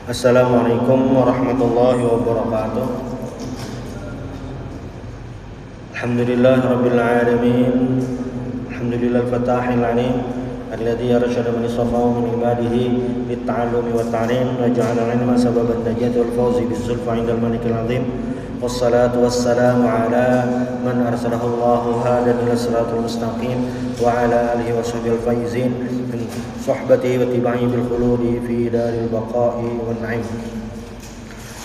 Assalamualaikum warahmatullahi wabarakatuh. Alhamdulillah rabbil alamin. Alhamdulillah al-fatahil alim alladhi arsyada man istafahu min ibadihi bit-ta'allumi wat-ta'lim wa ja'ala al-'ilma sababan najati wal fawzi biz-zulfa 'inda al-malikil 'azim. Wassalatu wassalamu ala man arsalahu Allahu hadan ila siratal mustaqim wa ala alihi washabihi al-faizin min suhbatihi wa tiba'i bil khuludi fi daril baqa'i wan na'im.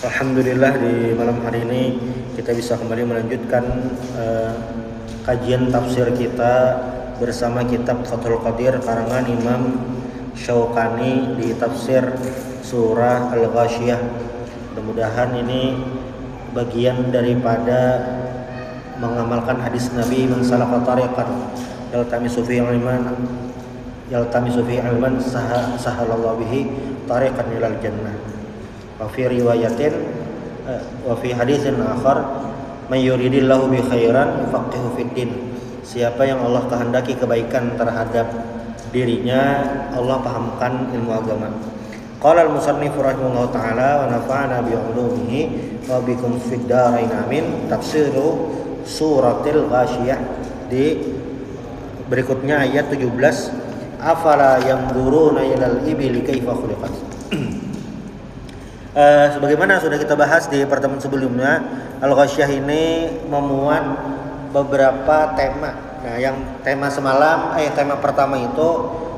Alhamdulillah di malam hari ini kita bisa kembali melanjutkan kajian tafsir kita bersama kitab Fathul Qadir karangan Imam Syaukani di tafsir surah Al-Ghasyiyah. Mudah-mudahan ini bagian daripada mengamalkan hadis Nabi man salaka tariqan yaltamisu fihi ilman sahalallahu bihi tariqan ilal jannah. Wa fi riwayatin wa fi hadisin akhar may yuridillahu bi khairan yufaqihu fid din. Siapa yang Allah kehendaki kebaikan terhadap dirinya, Allah pahamkan ilmu agama. Qala al-musannif rahimahullahu taala wa nafa'ana bi 'ulumihi wa bikum fid dharain amin. Tafsiru suratil Ghasyiyah di berikutnya ayat 17. Afala yanzuruna ilal ibili kaifa khuliqat. Sebagaimana sudah kita bahas di pertemuan sebelumnya, Al-Ghasyiyah ini memuat beberapa tema. Nah, yang tema semalam, tema pertama itu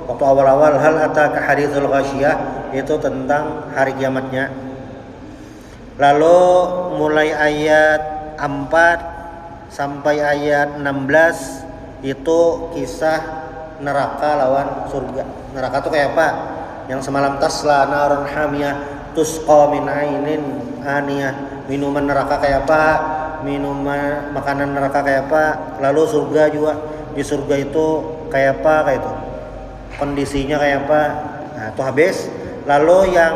waktu awal-awal hal ataka haditsul Ghasyiyah, itu tentang hari kiamatnya. Lalu mulai ayat 4 sampai ayat 16 itu kisah neraka lawan surga. Neraka itu kayak apa? Yang semalam tasla naran hamiyah tusqa min ainin aniyah. Minuman neraka kayak apa? Minuman makanan neraka kayak apa? Lalu surga juga, di surga itu kayak apa? Kayak itu. Kondisinya kayak apa? Nah, itu habis. Lalu yang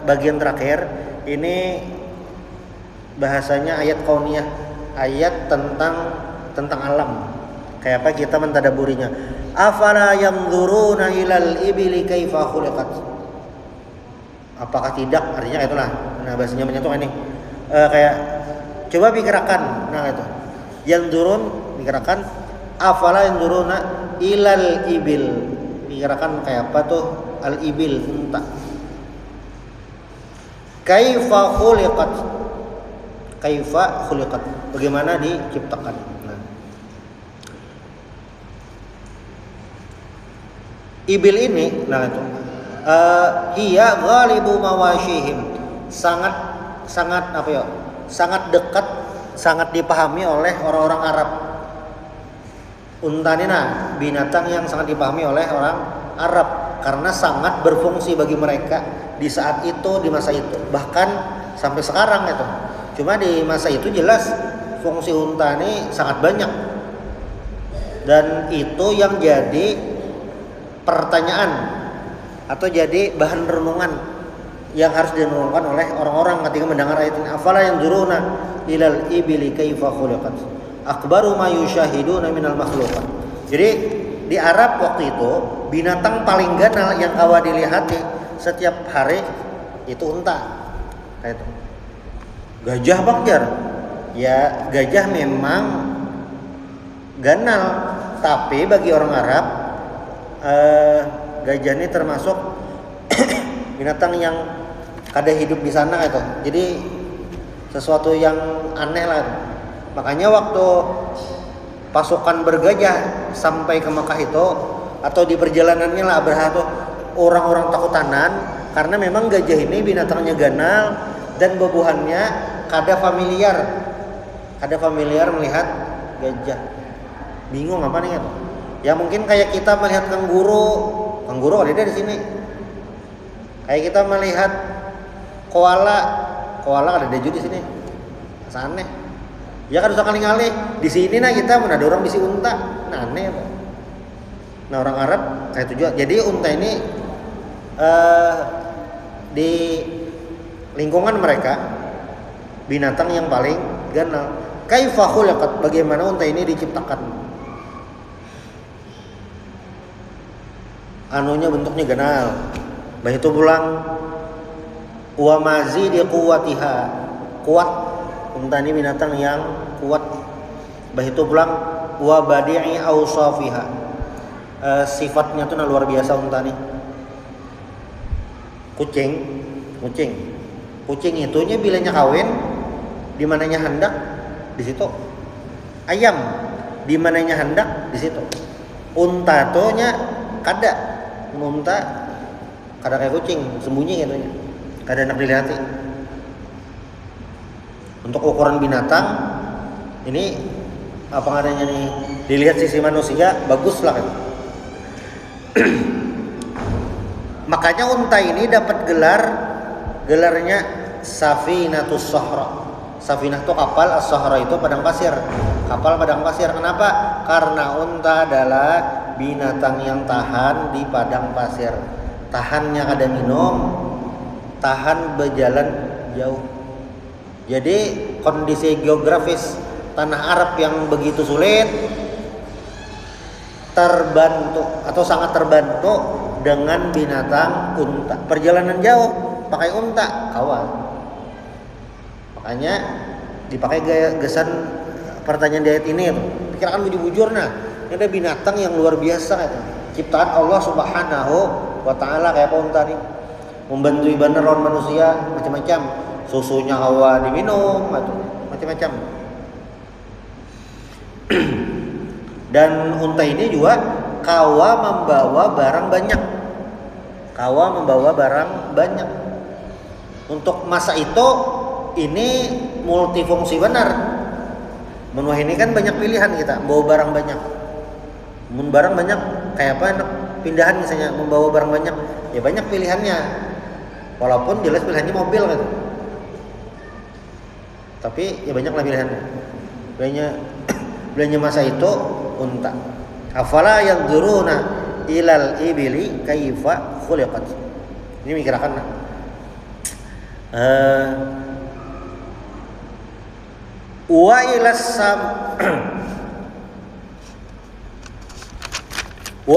bagian terakhir ini bahasanya ayat kauniyah, ayat tentang alam. Kayak apa kita mentadaburinya. Afala yanzuruna ilal ibili kaifa khuliqat. Apakah tidak? Artinya itulah. Nah, bahasanya menyatukan ini. Kayak coba pikirkan. Nah, itu. Yanzurun pikirkan. Afala yanzuruna ilal ibil. Pikirkan kayak apa tuh al-ibil, unta. Kaifa khuliqat. Kaifa khuliqat. Bagaimana diciptakan. Nah. Ibil ini, nah itu. Hiya ghalibu mawashihim. Sangat apa ya? Sangat dekat, sangat dipahami oleh orang-orang Arab. Unta ini binatang yang sangat dipahami oleh orang Arab karena sangat berfungsi bagi mereka di saat itu, di masa itu, bahkan sampai sekarang itu. Cuma di masa itu jelas fungsi unta ini sangat banyak, dan itu yang jadi pertanyaan atau jadi bahan renungan yang harus direnungkan oleh orang-orang ketika mendengar ayat ini. Afala yanzuruna ilal ibili kaifa khuliqat akbaru ma yushahiduna minal makhluqat. Jadi di Arab waktu itu binatang paling ganal yang awal dilihati setiap hari itu unta. Kayak itu. Gajah bakjar. Ya, gajah memang ganal, tapi bagi orang Arab gajah ini termasuk binatang yang kada hidup di sana itu. Jadi sesuatu yang aneh lah itu. Makanya waktu pasukan bergajah sampai ke Mekah itu, atau di perjalanannya lah Abraha tuh, orang-orang takutanan karena memang gajah ini binatangnya ganal dan bebuhannya kada familiar melihat gajah. Bingung apa nih kan? Ya mungkin kayak kita melihat kanguru ada di sini. Kayak kita melihat koala ada juga di sini. Aneh. Ya kan usah kali-kali di sini kita mana ada orang bisi unta. Nah, aneh apa? Nah, orang Arab kayak itu juga. Jadi unta ini di lingkungan mereka binatang yang paling ganal. Kaifa khuliqat, bagaimana unta ini diciptakan? Anunya bentuknya ganal. Begitu pulang wa mazidi quwwatiha, kuat. Unta ini binatang yang kuat. Begitu pulang wa badi'i awsafiha, sifatnya tuh luar biasa unta nih. Kucing itunya bilanya kawin di mananya hendak di situ. Ayam di mananya hendak di situ. Unta tuh nya kada, unta kada kayak kucing, sembunyi gitu nya. Kada enak dilihati. Untuk ukuran binatang ini apa adanya nih, dilihat sisi manusia bagus lah kan. Makanya unta ini dapat gelarnya Safinatus Sahra. Safinah itu kapal, as-Sahra itu padang pasir. Kapal padang pasir. Kenapa? Karena unta adalah binatang yang tahan di padang pasir. Tahannya kada minum, tahan berjalan jauh. Jadi kondisi geografis tanah Arab yang begitu sulit terbantu atau sangat terbantu dengan binatang unta. Perjalanan jauh pakai unta kawan. Makanya dipakai gesan pertanyaan di ayat ini itu. Pikirkan bujur-bujur nah, ini ada binatang yang luar biasa gitu. Ciptaan Allah Subhanahu wa taala kayak apa unta nih. Membantu ibadah lawan manusia macam-macam. Susunya Hawa diminum atau macam-macam. Dan unta ini juga kawa membawa barang banyak. Untuk masa itu ini multifungsi benar. Menua ini kan banyak pilihan kita, bawa barang banyak. Barang banyak kayak apa enak pindahan misalnya membawa barang banyak, ya banyak pilihannya. Walaupun jelas pilihannya mobil gitu. Tapi ya banyaklah pilihannya. Belanja masa itu unta. Afala yanzuruna ilal ibili kaifa khuliqat. Ini mikirkan lah. Wa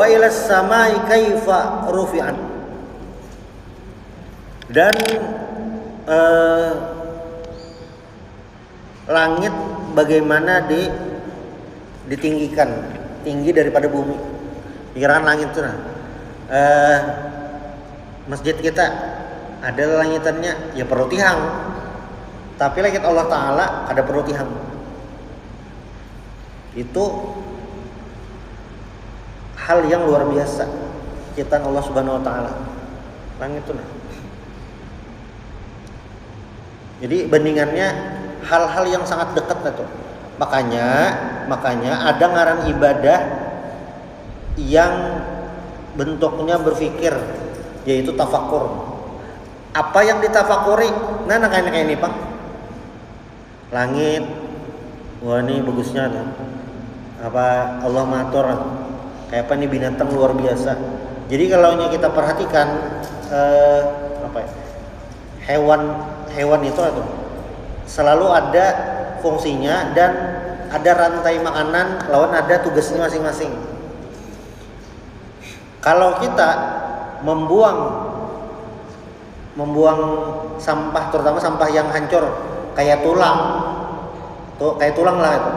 ilas samai kaifa rufi'an. Dan langit bagaimana ditinggikan, tinggi daripada bumi. Pikiran langit itu nah. Masjid kita ada langitannya ya perlu tihang. Tapi langit Allah Ta'ala ada perlu tihang. Itu hal yang luar biasa ciptaan Allah Subhanahu wa taala. Langit itu nah. Jadi bandingannya hal-hal yang sangat dekat itu. Makanya ada ngaran ibadah yang bentuknya berpikir, yaitu tafakur. Apa yang ditafakuri? Nah kayak ini Pak. Langit, wah ini bagusnya tuh. Apa Allah matur? Kayak apa nih binatang luar biasa. Jadi kalau kita perhatikan hewan itu selalu ada fungsinya dan ada rantai makanan, lawan ada tugasnya masing-masing. Kalau kita membuang sampah, terutama sampah yang hancur kayak tulang lah itu,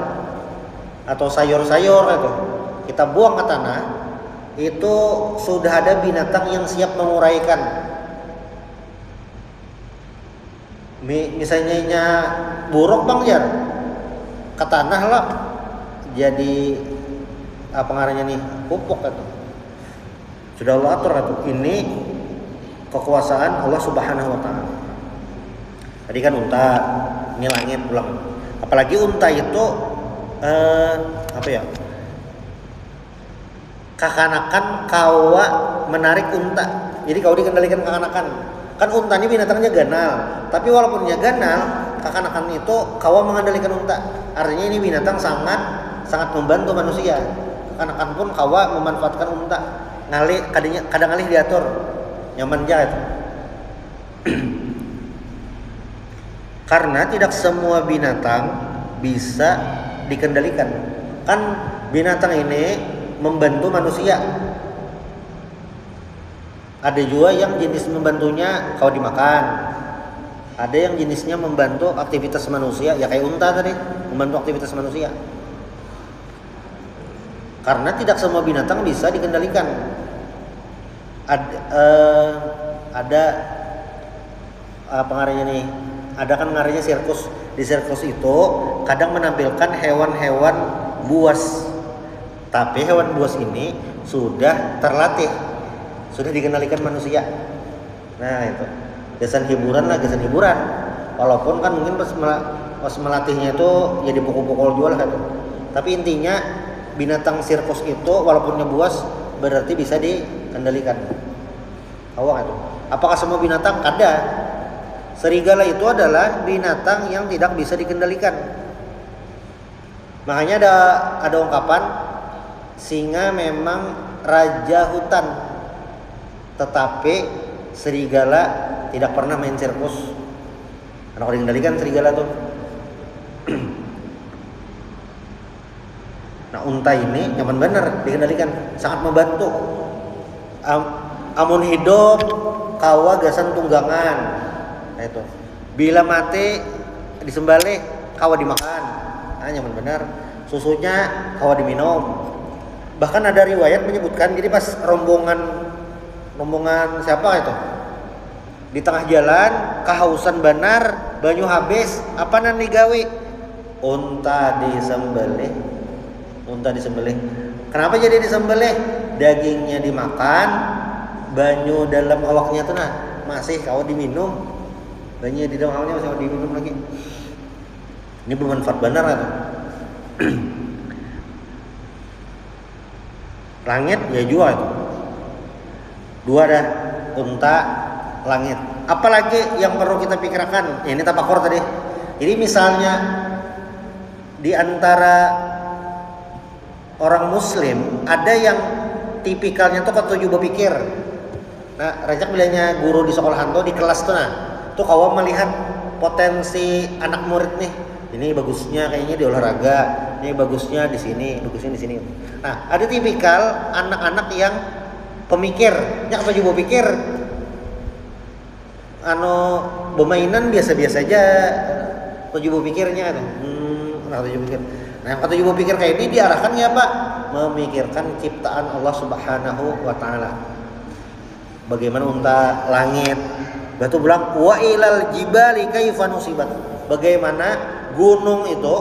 atau sayur-sayur itu, kita buang ke tanah, itu sudah ada binatang yang siap menguraikan. Misalnya buruk bang jar ke tanah lah, jadi apa ngarannya nih, pupuk itu. Sudah Allah atur itu. Ini kekuasaan Allah Subhanahu wa taala. Tadi kan unta, ini langit pulang. Apalagi unta itu kakanakan kawa menarik unta. Jadi kau dikendalikan kakanakan. Kan unta ini binatangnya ganal, tapi walaupun dia ganal, kakanakan itu kawa mengendalikan unta. Artinya ini binatang sangat membantu manusia. Kakanakan pun kawa memanfaatkan unta. Kadang ngalih diatur, nyaman aja itu. Karena tidak semua binatang bisa dikendalikan. Kan binatang ini membantu manusia. Ada juga yang jenis membantunya kalau dimakan. Ada yang jenisnya membantu aktivitas manusia, ya kayak unta tadi, membantu aktivitas manusia. Karena tidak semua binatang bisa dikendalikan. Ada apa ngarannya nih? Ada kan ngarannya sirkus. Di sirkus itu kadang menampilkan hewan-hewan buas. Tapi hewan buas ini sudah terlatih, sudah dikendalikan manusia. Nah itu gesan hiburan lah, gesan hiburan. Walaupun kan mungkin pas melatihnya itu ya dipukul-pukul jual kan. Tapi intinya binatang sirkus itu walaupun buas berarti bisa dikendalikan. Awak itu. Apakah semua binatang? Ada. Serigala itu adalah binatang yang tidak bisa dikendalikan. Makanya ada ungkapan singa memang raja hutan, tetapi serigala tidak pernah main sirkus. Karena kalau dikendalikan serigala tuh. Nah unta ini nyaman bener dikendalikan, sangat membantu. Amun hidup kawa gasan tunggangan. Nah itu. Bila mati disembelih kawa dimakan. Nah nyaman benar. Susunya kawa diminum. Bahkan ada riwayat menyebutkan jadi pas rombongan siapa itu? Di tengah jalan kehausan benar, banyu habis, apa nan digawe? Unta disembelih. Kenapa jadi disembelih? Dagingnya dimakan, banyu dalam awaknya tuh nah masih kawa diminum. Banyak di dalam awalnya masih diminum lagi. Ini bermanfaat benar atau? Langit ya jual itu. Dua dah, unta, langit. Apalagi yang perlu kita pikirkan? Ya, ini tafakur tadi. Jadi misalnya di antara orang Muslim ada yang tipikalnya tuh ketujuh berpikir. Nah, Rajak bilangnya guru di sekolahan tuh di kelas tuh nah. Tuh kawan melihat potensi anak murid nih. Ini bagusnya kayaknya di olahraga, ini bagusnya di sini, bagusnya di sini. Nah, ada tipikal anak-anak yang pemikir, nya apa juga pikir. Bermainan biasa-biasa aja. Tujuh pikirnya tuh. Tujuh pikir. Nah, yang ketujuh pikir kayak ini diarahkan ya Pak, memikirkan ciptaan Allah Subhanahu wa taala. Bagaimana unta, langit, Batu bilang wa ilal jibali kaifa nusibat. Bagaimana gunung itu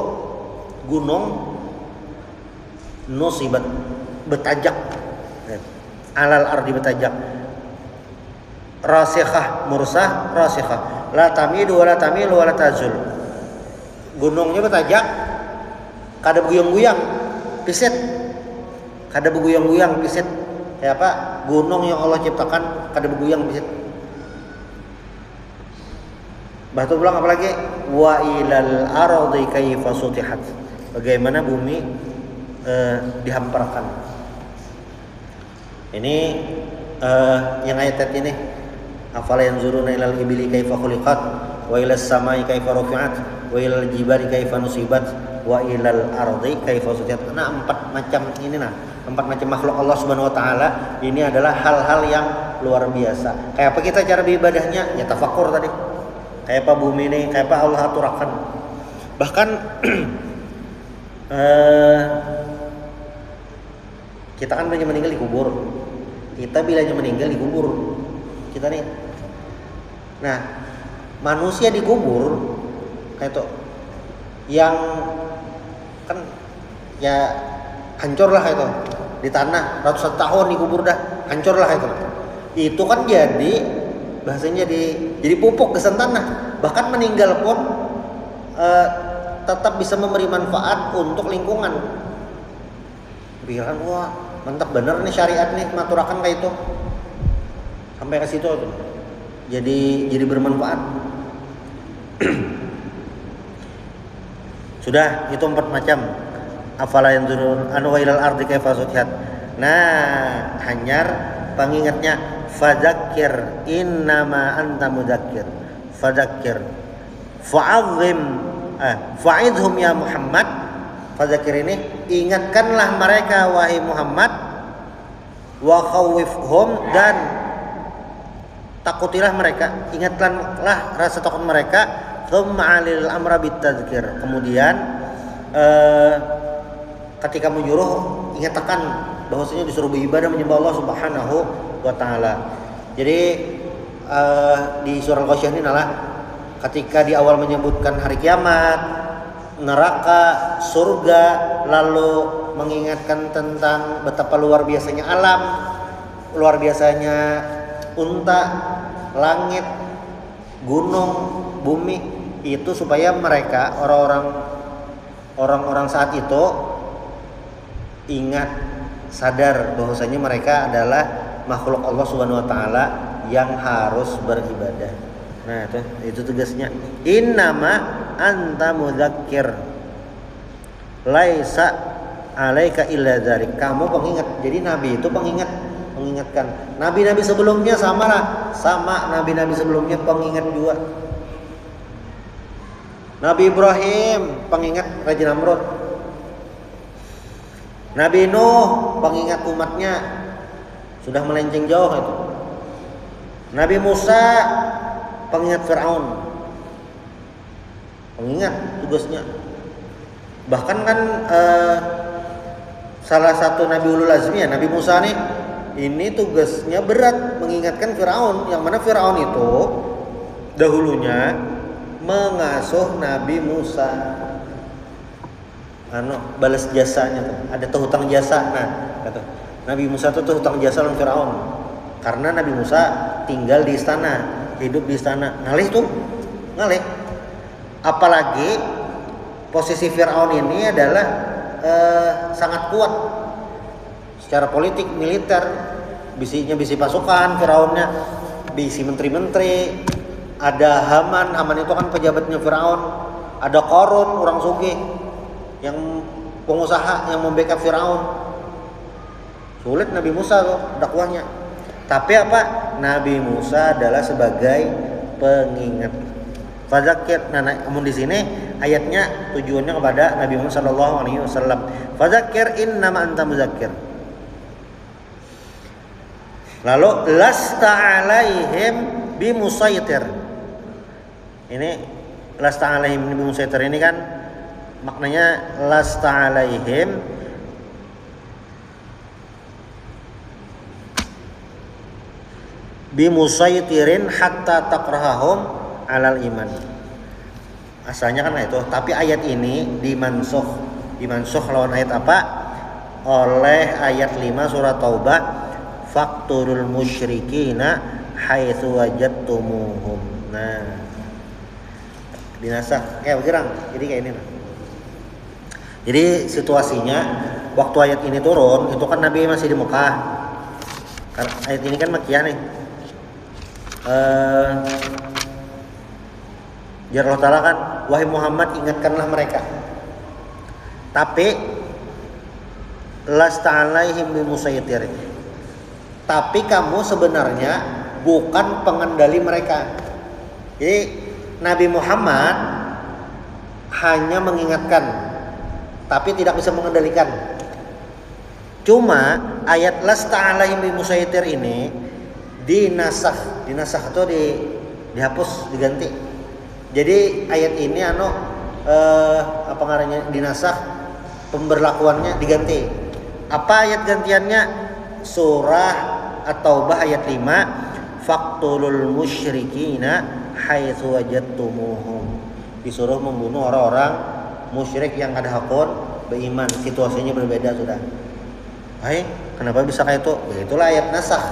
nusibat betajak. Alal ardi betajak. Rasikhah mursah rasikhah. La tamidu wa la tamilu wa la tazul. Gunungnya betajak kada beguyang-guyang pisit. Kada beguyang-guyang pisit. Kayak apa? Gunung yang Allah ciptakan kada beguyang pisit. Batu bilang apalagi wa ilal ardi kaifa sutihat. Bagaimana bumi dihamparkan. Ini yang ayat ini afala yanzuruna ilal ibili kaifa khuliqat wa ilas samai kaifa rufi'at wa ilal jibali kaifa nusibat wa ilal ardi kaifa sutihat. Nah, empat macam makhluk Allah Subhanahu wa taala ini adalah hal-hal yang luar biasa. Kayak apa kita cara beribadahnya? Ya tafakkur tadi. Kayak apa bumi ini, kayak apa Allah aturakan. Bahkan kita kan banyak meninggal di kubur. Kita bilanya meninggal di kubur. Kita nih. Nah, manusia di kubur kayak itu yang kan ya hancurlah itu di tanah ratusan tahun di kubur dah hancurlah itu. Itu kan jadi bahasanya jadi pupuk kesan tanah. Bahkan meninggal pun tetap bisa memberi manfaat untuk lingkungan. Pikiran wah mantap bener nih syariat nih maturakan kayak itu sampai ke situ tuh. Jadi bermanfaat. Sudah itu 4 macam. Afala yanzurun an wa ilal ardi kaifa sutihat. Nah, hanyar pengingatnya fadzakir innama anta mudzakir. Fadzakir fa'azzim fa'idhum ya Muhammad. Fadzakir ini ingatkanlah mereka wahai Muhammad wa khawifhum dan takutilah mereka, ingatkanlah rasa takut mereka, tsumma 'alil amra bitadzkir. Kemudian ketika menyuruh ingatkan bahwasanya disuruh beribadah menyembah Allah Subhanahu wa taala. Jadi di surah Al-Ghasyiyah ini adalah ketika di awal menyebutkan hari kiamat, neraka, surga, lalu mengingatkan tentang betapa luar biasanya alam, luar biasanya unta, langit, gunung, bumi, itu supaya mereka orang-orang saat itu ingat, sadar bahwasanya mereka adalah makhluk Allah Subhanahu wa taala yang harus beribadah. Nah, itu tugasnya. Innama anta mudzakir. Laisa 'alaika illa dzalik. Kamu pengingat. Jadi nabi itu mengingatkan. Nabi-nabi sebelumnya sama nabi-nabi sebelumnya pengingat juga. Nabi Ibrahim pengingat Raja Namrud. Nabi Nuh pengingat umatnya sudah melenceng jauh itu. Nabi Musa pengingat Fir'aun. Pengingat tugasnya. Bahkan kan salah satu Nabi Ulul Azmi ya, Nabi Musa nih, ini tugasnya berat mengingatkan Fir'aun, yang mana Fir'aun itu dahulunya mengasuh Nabi Musa. Balas jasanya tuh, ada tuh hutang jasa. Nah, kata Nabi Musa tuh hutang jasa lawan Firaun. Karena Nabi Musa tinggal di istana, hidup di istana. Ngalih. Apalagi posisi Firaun ini adalah sangat kuat secara politik, militer. Bisi pasukan Firaunnya, bisi menteri-menteri. Ada Haman itu kan pejabatnya Firaun. Ada Qarun, orang sugih, yang pengusaha yang membackup Firaun. Sulit Nabi Musa tuh dakwahnya. Tapi apa? Nabi Musa adalah sebagai pengingat. Fadzakir. Nah, namun di sini ayatnya tujuannya kepada Nabi Muhammad sallallahu alaihi wasallam. Fadzakir innama anta mudzakir. Lalu lasta alaihim bimusaitir. Ini lasta alaihim bimusaitir ini kan maknanya lasta alaihim bimusaitirin hatta takrahahum alal iman. Asalnya kan itu, tapi ayat ini dimansukh lawan ayat apa? Oleh ayat 5 surat Taubah, faqtulul musyrikina haitsu wajadtumuhum. Nah, dinasakh kayak gerang. Jadi kayak ini. Jadi situasinya waktu ayat ini turun, itu kan Nabi masih di Mekah. Ayat ini kan Makkiyah nih. Ya Allah Ta'ala kan, wahai Muhammad ingatkanlah mereka. Tapi lasta alaihim bimusaitir. Tapi kamu sebenarnya bukan pengendali mereka. Jadi Nabi Muhammad hanya mengingatkan, tapi tidak bisa mengendalikan. Cuma ayat lasta alaihim bimusaitir ini dinasakh itu dihapus, diganti. Jadi ayat ini apa ngarannya dinasakh, pemberlakuannya diganti. Apa ayat gantiannya? Surah At-Taubah ayat 5, faqtulul musyrikina haitsu wajadtumuhum. Disuruh membunuh orang-orang musyrik yang ada hakun beriman. Situasinya berbeda sudah. Kenapa bisa kayak itu? Ya itulah ayat nasakh.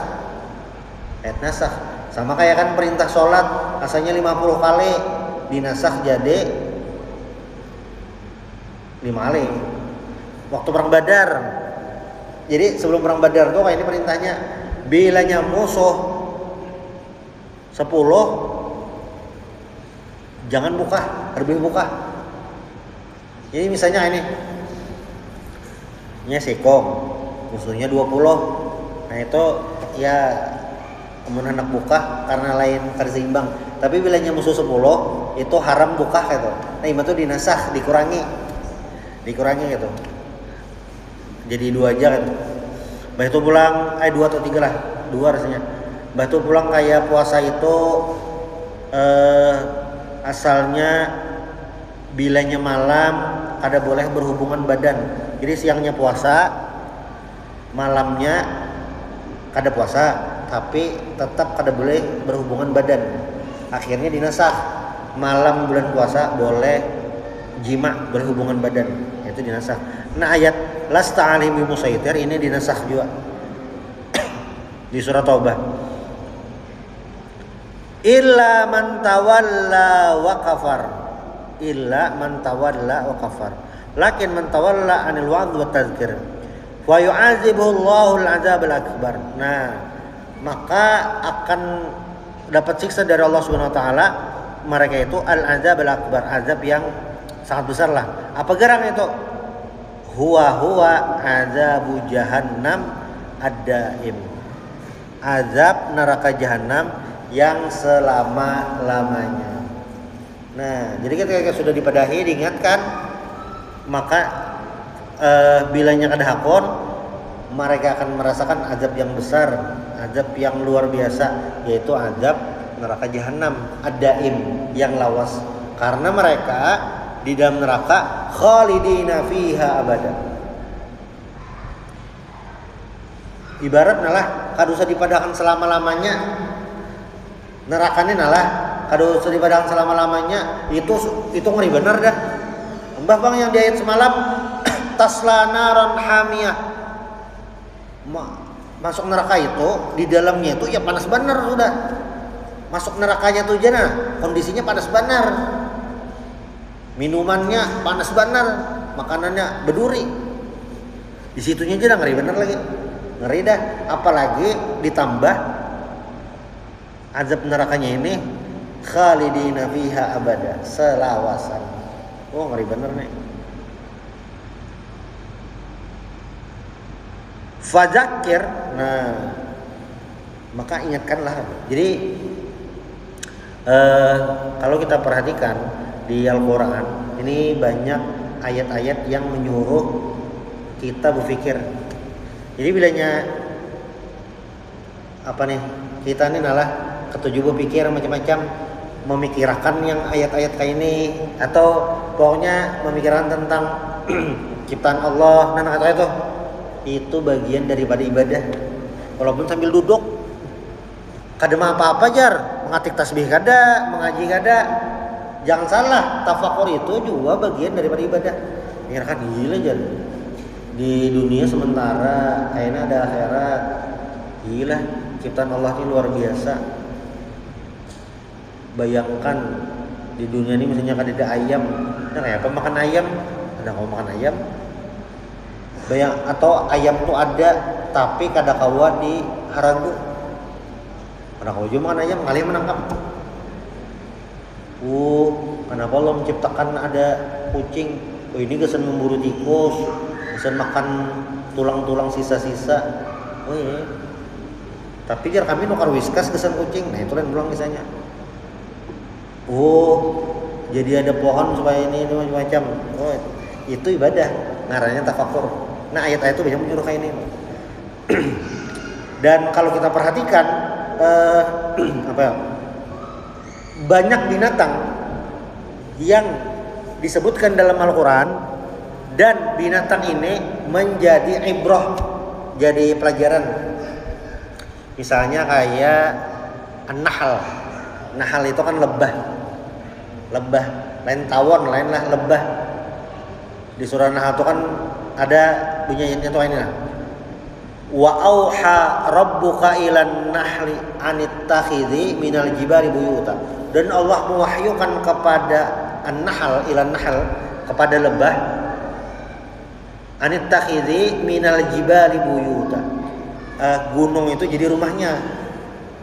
Ayat nasakh. Sama kayak kan perintah sholat asalnya 50 kali, dinasakh jadi 5 kali. Waktu perang Badar. Jadi sebelum perang Badar tuh kayak ini perintahnya, bilanya musuh 10 jangan buka, lebih buka. Jadi misalnya ini sekong, musuhnya 20. Nah itu ya kemudian hendak buka karena lain terseimbang. Tapi bilanya musuh 10 itu haram buka gitu. Nah itu dinasakh, dikurangi gitu. Jadi 2 aja kan. Baik itu pulang 2 atau 3 lah. 2 rasanya. Batu pulang kayak puasa itu asalnya bilanya malam kada boleh berhubungan badan. Jadi siangnya puasa, malamnya kada puasa, tapi tetap kada boleh berhubungan badan. Akhirnya dinasakh, malam bulan puasa boleh jima berhubungan badan, itu dinasakh. Nah ayat lasta alaihim bimusaitir ini dinasakh juga di surat Taubah. Illa man tawalla wa kafar. Illa man tawalla wa kafar. Lakin man tawalla 'anil wa'd wa tadhkir wa yu'adzibuhu Allahu al-'adzab al-akbar. Nah, maka akan dapat siksa dari Allah Subhanahu wa taala mereka itu al-'adzab al-akbar, azab yang sangat besar lah. Apa gerang itu? Huwa azabu jahannam ad-daim. Azab neraka jahanam yang selama-lamanya. Nah, jadi ketika sudah dipadahi diingatkan, maka bilanya kada hakon, mereka akan merasakan azab yang besar, azab yang luar biasa, yaitu azab neraka jahanam ad-daim yang lawas. Karena mereka di dalam neraka khalidina fiha abada. Ibarat nalah kada usah dipadahkan selama-lamanya. Nerakanya nalah kada usah dipadahkan selama-lamanya. Itu ngeri bener dah. Mbah bang yang di ayat semalam tasla naran hamiyah. Masuk neraka itu di dalamnya itu ya panas benar sudah. Masuk nerakanya tuh jana kondisinya panas benar. Minumannya panas benar, makanannya berduri. Di situnya aja ngeri bener lagi. Ngeri dah, apalagi ditambah azab nerakanya ini khalidina fiha abada, selawasan. Oh ngeri bener nih. Fadzakir, nah maka ingatkanlah. Jadi kalau kita perhatikan di Al-Quran ini banyak ayat-ayat yang menyuruh kita berpikir. Jadi bilanya apa nih, kita nih nalah ketujuh berpikir macam-macam, memikirkan yang ayat-ayat kayak ini, atau pokoknya memikirkan tentang ciptaan Allah dan kata itu bagian daripada ibadah. Walaupun sambil duduk kada mah apa-apa jar, mengatik tasbih kada, mengaji kada. Jangan salah, tafakur itu juga bagian daripada ibadah. Mikirkan gila jar. Di dunia sementara kayaknya ada akhirat. Gila, ciptaan Allah ini luar biasa. Bayangkan di dunia ini misalnya ada ayam, nah kayak apa makan ayam? Ada kau makan ayam? Atau ayam itu ada tapi kada kawa di haragu. Kada kawa juga makan ayam, kalian menangkap. Kenapa Allah menciptakan ada kucing? Oh ini kesan memburu tikus, kesan makan tulang-tulang sisa-sisa. Oh iya. Tapi jar kami nukar whiskas kesan kucing. Nah itu kan ulang kisahnya. Oh, jadi ada pohon supaya ini macam-macam. Oh, itu ibadah. Ngaranya tafakur. Nah ayat-ayat itu banyak menyuruh kayak ini. Dan kalau kita perhatikan banyak binatang yang disebutkan dalam Al-Quran, dan binatang ini menjadi ibrah, jadi pelajaran. Misalnya kayak an-nahl. Nahl itu kan lebah, lain tawon, lain lah lebah. Di surah Nahl itu kan ada bunyinya tuh ini lah. Wa auha rabbuka ilan nahli anittakhidhi minal jibali buyuta. Dan Allah mewahyukan kepada an-nahl, ilan nahl, kepada lebah, anittakhidhi minal jibali buyuta. Gunung itu jadi rumahnya.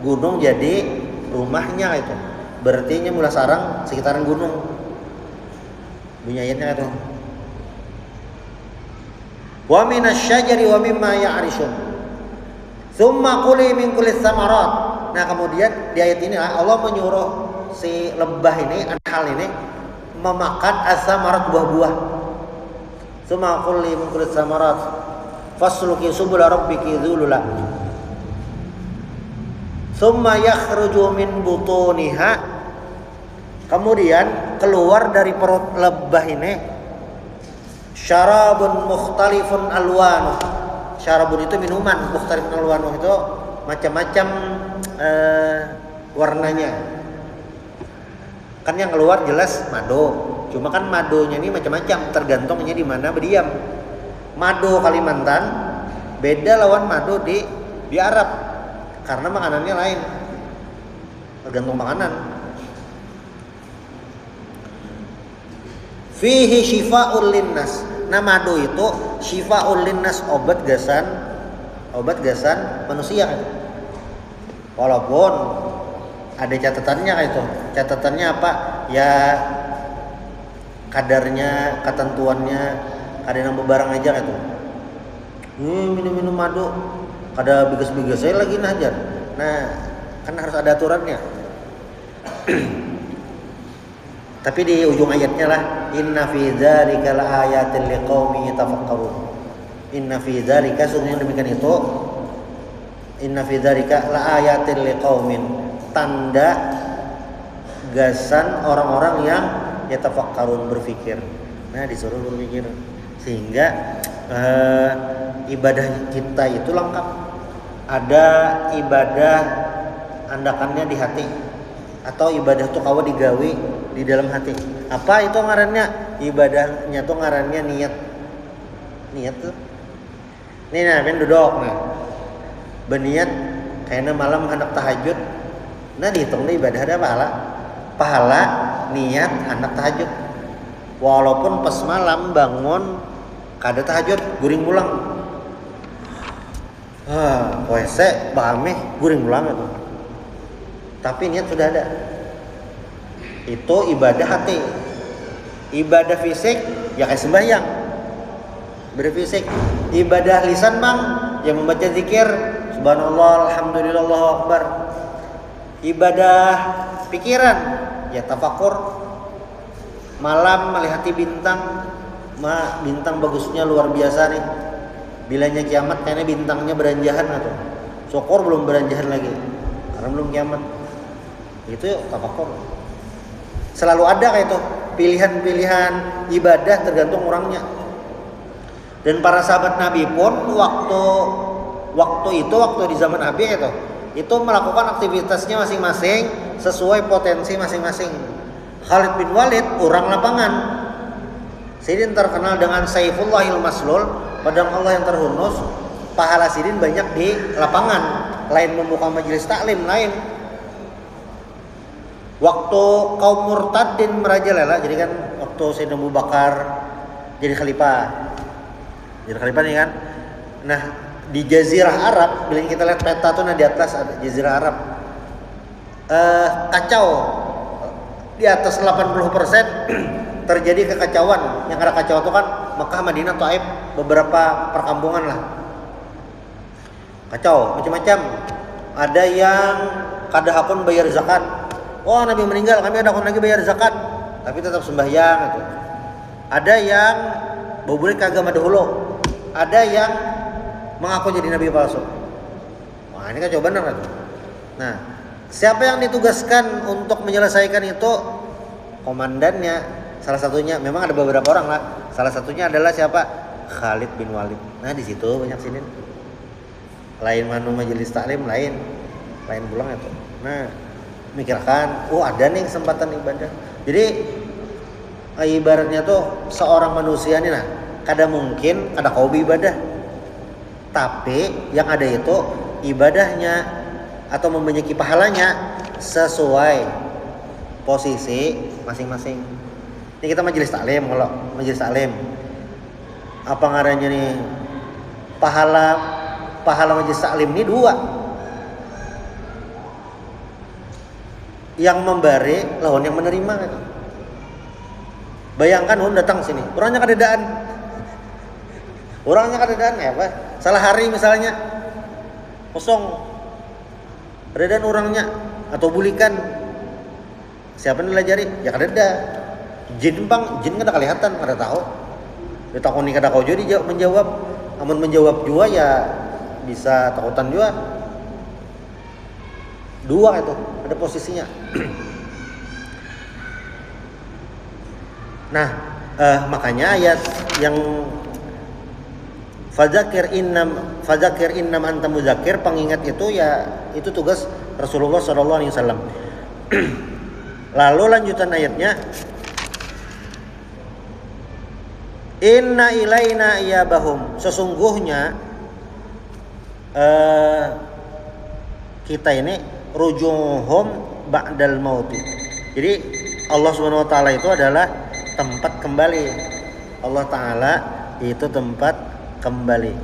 Gunung jadi rumahnya itu. Berarti mulai sarang sekitaran gunung. Bunyi ayatnya itu. Wa minasyajari wa mimma ya'rishun. Tsumma kuli min kulli tsamarat. Nah, kemudian di ayat ini Allah menyuruh si lebah ini, an-nahl ini memakan as-samarat, buah-buah. Tsumma kuli min kulli tsamarat. Fasluki subula rabbiki dzulula. Summa yakhruju min butuniha, kemudian keluar dari perut lebah ini syarabun mukhtalifun alwanuh. Syarabun itu minuman, mukhtalifun alwanuh itu macam-macam warnanya. Kan yang keluar jelas madu, cuma kan madunya ini macam-macam, tergantungnya di mana berdiam. Madu Kalimantan beda lawan madu di Arab, karena makanannya lain, tergantung makanan. Fihi syifa'ul linnas. Nah, madu itu syifa'ul linnas, obat gasan manusia kan. Walaupun ada catatannya kayak itu. Catatannya apa? Ya kadarnya, ketentuannya, ada yang bebarang aja kayak itu. Minum madu, kada bigas-bigas saya lagi najar. Nah, kan harus ada aturannya. Tapi di ujung ayatnya lah, inna fi dzalika laayatil liqaumin yatafakkarun. Inna fi dzalika, sungguh demikian itu, inna fi dzalika laayatil liqaumin, tanda gasan orang-orang yang yatafakkarun, berpikir. Nah, disuruh berpikir sehingga ibadah kita itu lengkap. Ada ibadah andakannya di hati, atau ibadah tuh kawa digawe di dalam hati. Apa itu ngarannya? Ibadahnya tuh ngarannya niat. Niat tuh. Nih nah, ben duduk nah. Berniat kayaknya malam hendak tahajud. Nah, dihitung deh ibadah ada pahala. Pahala niat hendak tahajud. Walaupun pas malam bangun kada tahajud, guring pulang. Poese bameh guring pulang itu. Tapi niat sudah ada. Itu ibadah hati. Ibadah fisik ya kayak sembahyang, ibadah fisik. Ibadah lisan bang, yang membaca zikir subhanallah, alhamdulillah, Allahu akbar. Ibadah pikiran ya tafakur. Malam melihat bintang, bintang bagusnya luar biasa nih. Bilanya kiamat kayaknya bintangnya beranjahan atau syukur belum beranjahan lagi karena belum kiamat. Itu tafakur. Selalu ada kayak itu pilihan-pilihan ibadah tergantung orangnya. Dan para sahabat Nabi pun waktu di zaman Nabi itu melakukan aktivitasnya masing-masing sesuai potensi masing-masing. Khalid bin Walid orang lapangan. Sidin terkenal dengan Saifullahil Maslul, pedang Allah yang terhunus. Pahala Sidin banyak di lapangan, lain membuka majelis taklim lain. Waktu kaum murtadin merajalela, jadi kan waktu Sayyidina Abu Bakar jadi khalifah nih kan. Nah, di Jazirah Arab, bila kita lihat peta tuh nah di atas ada Jazirah Arab, kacau di atas 80% terjadi kekacauan. Yang ada kacau itu kan Mekah, Madinah, Taif, beberapa perkampungan lah. Kacau macam-macam. Ada yang kada hakun bayar zakat. Oh, Nabi meninggal, kami ada lagi bayar zakat, tapi tetap sembahyang gitu. Ada yang bobulik ke agama dahulu. Ada yang mengaku jadi nabi palsu. Wah, ini kan coba benar kan? Nah, siapa yang ditugaskan untuk menyelesaikan itu? Komandannya, salah satunya. Memang ada beberapa orang lah. Salah satunya adalah siapa? Khalid bin Walid. Nah, di situ banyak sini. Lain manu majelis taklim, lain pulang itu. Nah, mikirkan, ada nih kesempatan ibadah. Jadi ibaratnya tuh seorang manusia nih nah, kada mungkin ada hobi ibadah. Tapi yang ada itu ibadahnya atau membanyaки pahalanya sesuai posisi masing-masing. Ini kita majelis taklim, kalau majelis taklim apa ngarannya nih? Pahala majelis taklim ini dua. Yang memberi lawan yang menerima kan. Bayangkan orang datang sini, orangnya kadedaan ya apa? Salah hari misalnya kosong, kadedaan orangnya atau bulikan. Siapa yang dilajari? Ya kadeda. Jin kada kelihatan, kada tahu. Dia takut nih kada kau jadi menjawab. Amun menjawab juga ya bisa takutan juga. Dua itu ada posisinya. Nah, makanya ayat yang fadzakir innam anta mudzakir, pengingat itu ya itu tugas Rasulullah sallallahu alaihi wasallam. Lalu lanjutan ayatnya, inna ilaina iyabahum, sesungguhnya kita ini rujuhum ba'dal mauti. Jadi Allah Subhanahu wa taala itu adalah tempat kembali. Allah taala itu tempat kembali.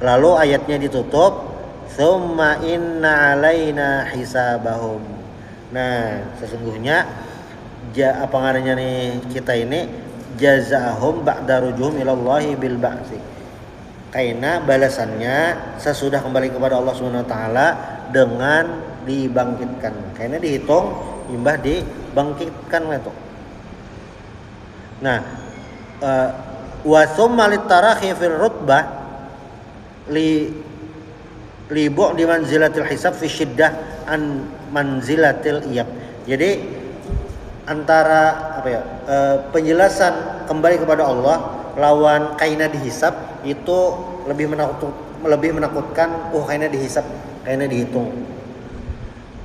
Lalu ayatnya ditutup, tsumma inna alaina hisabahum. Nah, sesungguhnya apa ngarannya nih, kita ini jazaahum ba'da rujuhum ilallahi bil ba'si. Karena balasannya sesudah kembali kepada Allah Subhanahu wa taala dengan dibangkitkan. Karena dihitung imbah dibangkitkan itu. Nah, wa summa litarahi fil rutbah li bu'di manzilatil hisab fi syiddah an manzilatil iyab. Jadi antara penjelasan kembali kepada Allah lawan kaina dihisab itu lebih menakutkan. Kaina dihisab, kaina dihitung.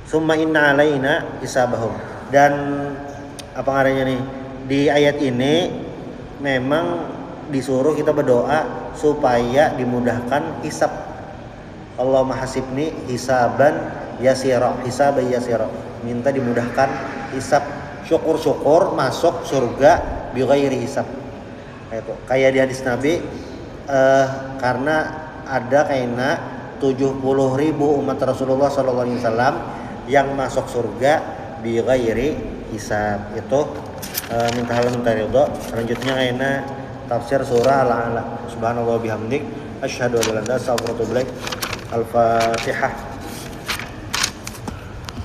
Summa inna alaina hisabahum. Dan apa ngarannya nih, di ayat ini memang disuruh kita berdoa supaya dimudahkan hisab. Allahumma hasibni hisaban yasira, hisaban yasira. Minta dimudahkan hisab, syukur-syukur masuk surga bi ghairi hisab. Kayak di hadis Nabi, karena ada kayaknya 70.000 umat Rasulullah SAW yang masuk surga bi ghairi hisab. Itu minta halal minta ridho. Selanjutnya kayaknya tafsir surah Al-A'la. Subhanallah bihamdik asyhadu an la ilaha illa anta astaghfiruka wa atubu ilaik. Al-Fatihah.